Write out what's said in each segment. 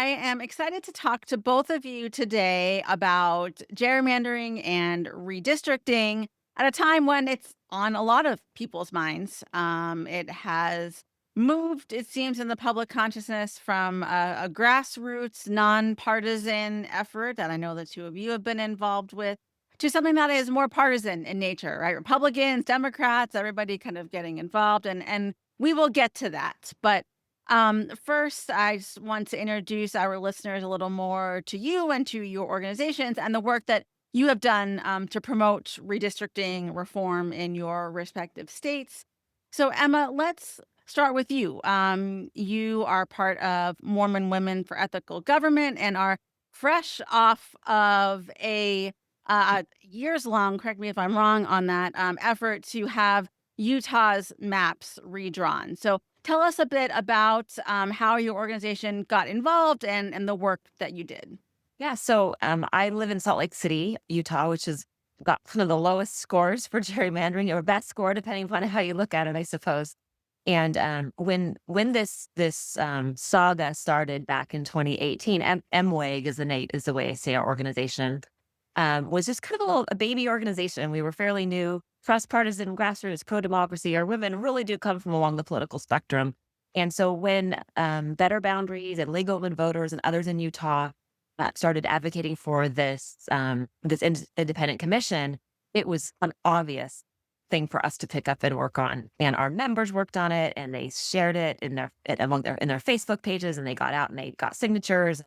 I am excited to talk to both of you today about gerrymandering and redistricting at a time when it's on a lot of people's minds. It has moved, it seems, in the public consciousness from a grassroots, nonpartisan effort that I know the two of you have been involved with to something that is more partisan in nature, right? Republicans, Democrats, everybody kind of getting involved, and we will get to that. But first, I just want to introduce our listeners a little more to you and to your organizations and the work that you have done to promote redistricting reform in your respective states. So, Emma, let's start with you. You are part of Mormon Women for Ethical Government and are fresh off of a years long, correct me if I'm wrong on that, effort to have Utah's maps redrawn. So, tell us a bit about how your organization got involved and the work that you did. Yeah, so I live in Salt Lake City, Utah, which has got one of the lowest scores for gerrymandering, or best score, depending upon how you look at it, I suppose. And when this saga started back in 2018, MWAG is the way I say our organization, was just kind of a baby organization. We were fairly new, trust partisan, grassroots, pro democracy. Our women really do come from along the political spectrum. And so when Better Boundaries and Legal Women Voters and others in Utah started advocating for this independent commission, it was an obvious thing for us to pick up and work on. And our members worked on it, and they shared it in their Facebook pages, and they got out and they got signatures,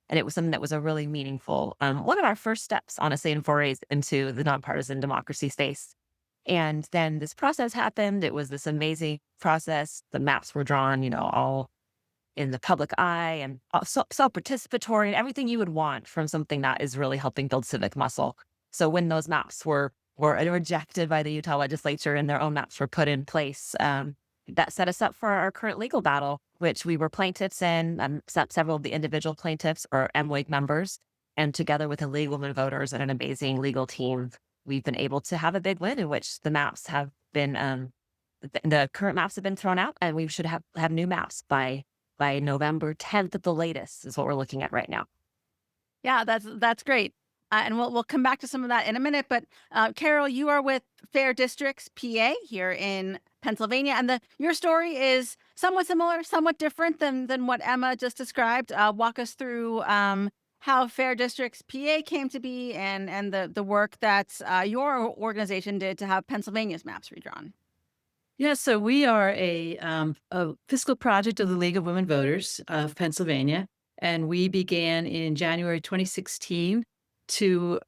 and it was something that was a really meaningful one of our first steps, honestly, in forays into the nonpartisan democracy space. And then this process happened. It was this amazing process. The maps were drawn, all in the public eye and so participatory and everything you would want from something that is really helping build civic muscle. So when those maps were rejected by the Utah legislature and their own maps were put in place, that set us up for our current legal battle, which we were plaintiffs in. Several of the individual plaintiffs are MWAG members, and together with the Legal Women Voters and an amazing legal team, we've been able to have a big win in which the maps have been the current maps have been thrown out, and we should have new maps by November 10th at the latest is what we're looking at right now. Yeah, that's great. And we'll come back to some of that in a minute. But Carol, you are with Fair Districts PA here in Pennsylvania, and your story is somewhat similar, somewhat different than what Emma just described. Walk us through how Fair Districts PA came to be and the work that your organization did to have Pennsylvania's maps redrawn. Yeah, so we are a fiscal project of the League of Women Voters of Pennsylvania, and we began in January 2016 to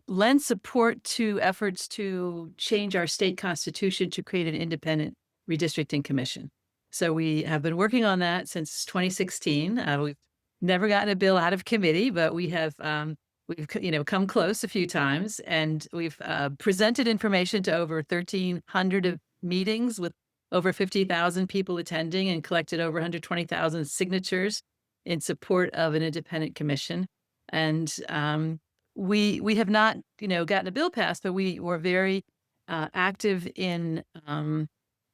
lend support to efforts to change our state constitution to create an independent redistricting commission. So we have been working on that since 2016. We've never gotten a bill out of committee, but we've come close a few times, and we've presented information to over 1,300 of meetings with over 50,000 people attending and collected over 120,000 signatures in support of an independent commission. And we have not, gotten a bill passed, but we were very active in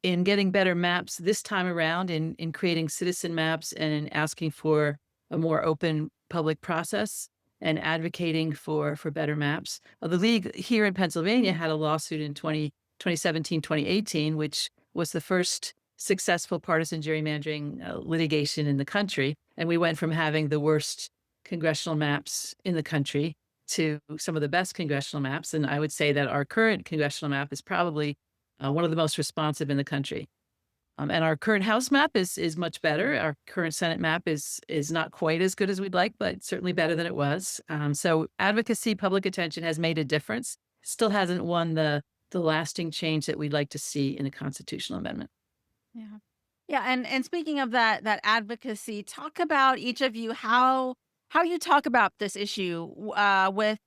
getting better maps this time around, in creating citizen maps and in asking for a more open public process and advocating for better maps. The league here in Pennsylvania had a lawsuit in 2017, 2018, which was the first successful partisan gerrymandering litigation in the country. And we went from having the worst congressional maps in the country to some of the best congressional maps. And I would say that our current congressional map is probably one of the most responsive in the country. And our current House map is much better. Our current Senate map is not quite as good as we'd like, but certainly better than it was. So advocacy, public attention has made a difference. Still hasn't won the lasting change that we'd like to see in a constitutional amendment. Yeah. Yeah, and speaking of that advocacy, talk about each of you how you talk about this issue with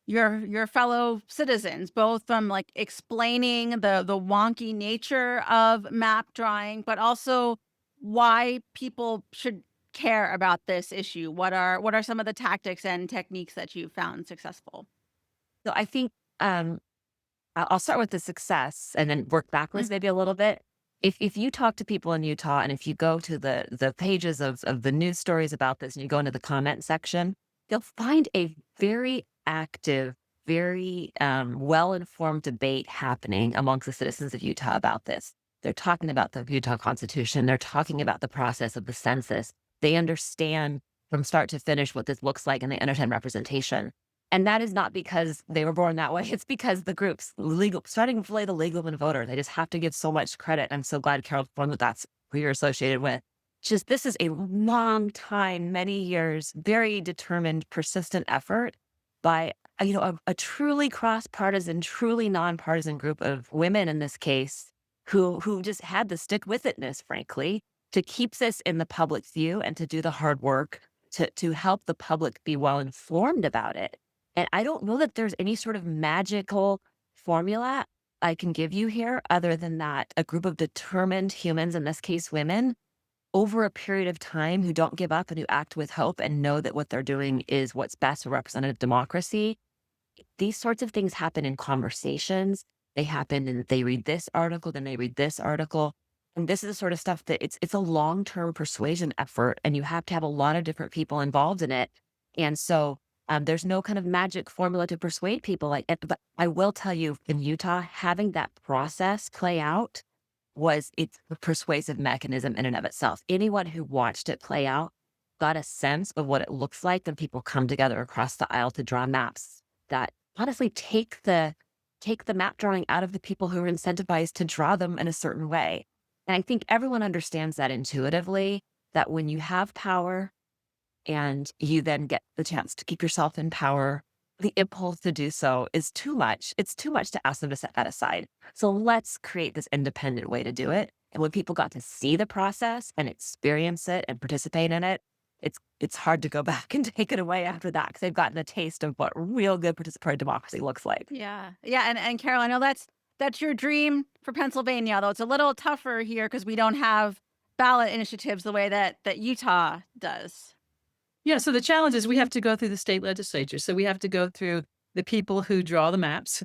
your fellow citizens, both from like explaining the wonky nature of map drawing, but also why people should care about this issue. What are some of the tactics and techniques that you found successful? So I think I'll start with the success and then work backwards Mm. maybe a little bit. if you talk to people in Utah and if you go to the pages of the news stories about this and you go into the comment section, you'll find a very active, very well-informed debate happening amongst the citizens of Utah about this. They're talking about the Utah Constitution. They're talking about the process of the census. They understand from start to finish what this looks like and they understand representation. And that is not because they were born that way. It's because the groups, legal, starting with the legal women voters, they just have to give so much credit. I'm so glad, Carol, informed that that's who you're associated with. Just this is a long time, many years, very determined, persistent effort by a truly cross-partisan, truly nonpartisan group of women in this case who just had the stick with itness, frankly, to keep this in the public view and to do the hard work to help the public be well informed about it. And I don't know that there's any sort of magical formula I can give you here other than that a group of determined humans, in this case women, over a period of time who don't give up and who act with hope and know that what they're doing is what's best for representative democracy. These sorts of things happen in conversations. They happen and they read this article, then they read this article. And this is the sort of stuff that it's a long-term persuasion effort, and you have to have a lot of different people involved in it. And so there's no kind of magic formula to persuade people like it. But I will tell you, in Utah, having that process play out it's a persuasive mechanism in and of itself. Anyone who watched it play out got a sense of what it looks like when people come together across the aisle to draw maps that honestly take the map drawing out of the people who are incentivized to draw them in a certain way. And I think everyone understands that intuitively, that when you have power and you then get the chance to keep yourself in power, the impulse to do so is too much. It's too much to ask them to set that aside. So let's create this independent way to do it. And when people got to see the process and experience it and participate in it, it's hard to go back and take it away after that because they've gotten a taste of what real good participatory democracy looks like. Yeah. Yeah, and Carol, I know that's your dream for Pennsylvania, although it's a little tougher here because we don't have ballot initiatives the way that Utah does. Yeah, so the challenge is we have to go through the state legislature. So we have to go through the people who draw the maps,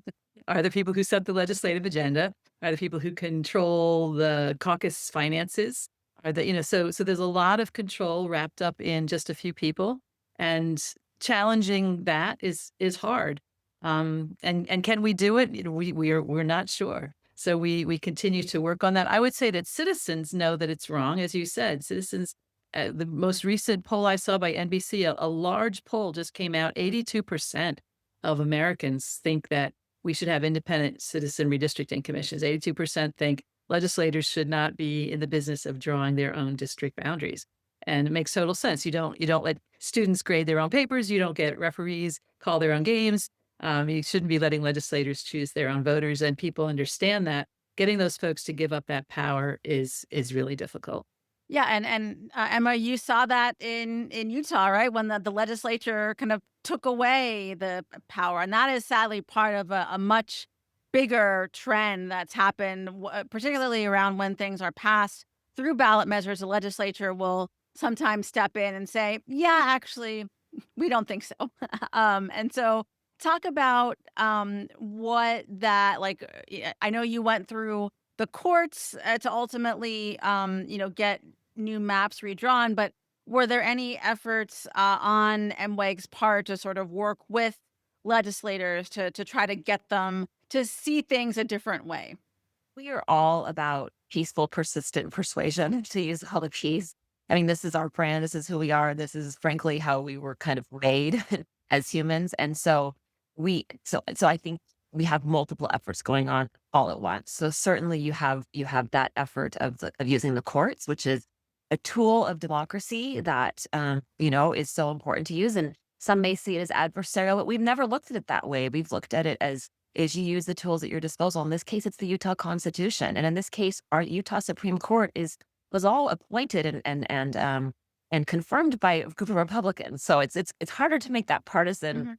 are the people who set the legislative agenda, are the people who control the caucus finances, are so there's a lot of control wrapped up in just a few people, and challenging that is hard. And can we do it? We're not sure. So we continue to work on that. I would say that citizens know that it's wrong, as you said. Citizens the most recent poll I saw by NBC, a large poll just came out. 82% of Americans think that we should have independent citizen redistricting commissions. 82% think legislators should not be in the business of drawing their own district boundaries. And it makes total sense. You don't let students grade their own papers. You don't get referees call their own games. You shouldn't be letting legislators choose their own voters. And people understand that. Getting those folks to give up that power is really difficult. Yeah, and Emma, you saw that in Utah, right? When the legislature kind of took away the power, and that is sadly part of a much bigger trend that's happened, particularly around when things are passed through ballot measures. The legislature will sometimes step in and say, "Yeah, actually, we don't think so." And so, talk about what that like. I know you went through the courts to ultimately, get new maps redrawn. But were there any efforts on MWEG's part to sort of work with legislators to try to get them to see things a different way? We are all about peaceful, persistent persuasion, to use all the P's. I mean, this is our brand. This is who we are. This is frankly how we were kind of made as humans. And so so I think we have multiple efforts going on all at once. So certainly you have that effort of using the courts, which is a tool of democracy that is so important to use. And some may see it as adversarial, but we've never looked at it that way. We've looked at it as you use the tools at your disposal. In this case, it's the Utah Constitution, and in this case, our Utah Supreme Court was all appointed and confirmed by a group of Republicans. So it's harder to make that partisan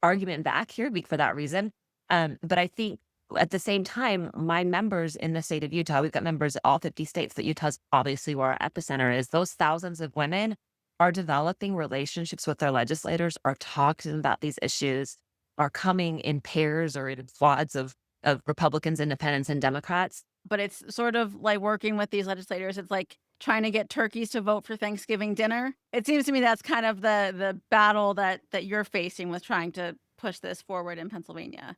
argument back here for that reason. But I think at the same time, my members in the state of Utah, we've got members at all 50 states, that Utah's obviously where our epicenter is. Those thousands of women are developing relationships with their legislators, are talking about these issues, are coming in pairs or in quads of Republicans, independents, and Democrats but it's sort of like working with these legislators. It's like trying to get turkeys to vote for Thanksgiving dinner. It seems to me that's kind of the battle that you're facing with trying to push this forward in Pennsylvania.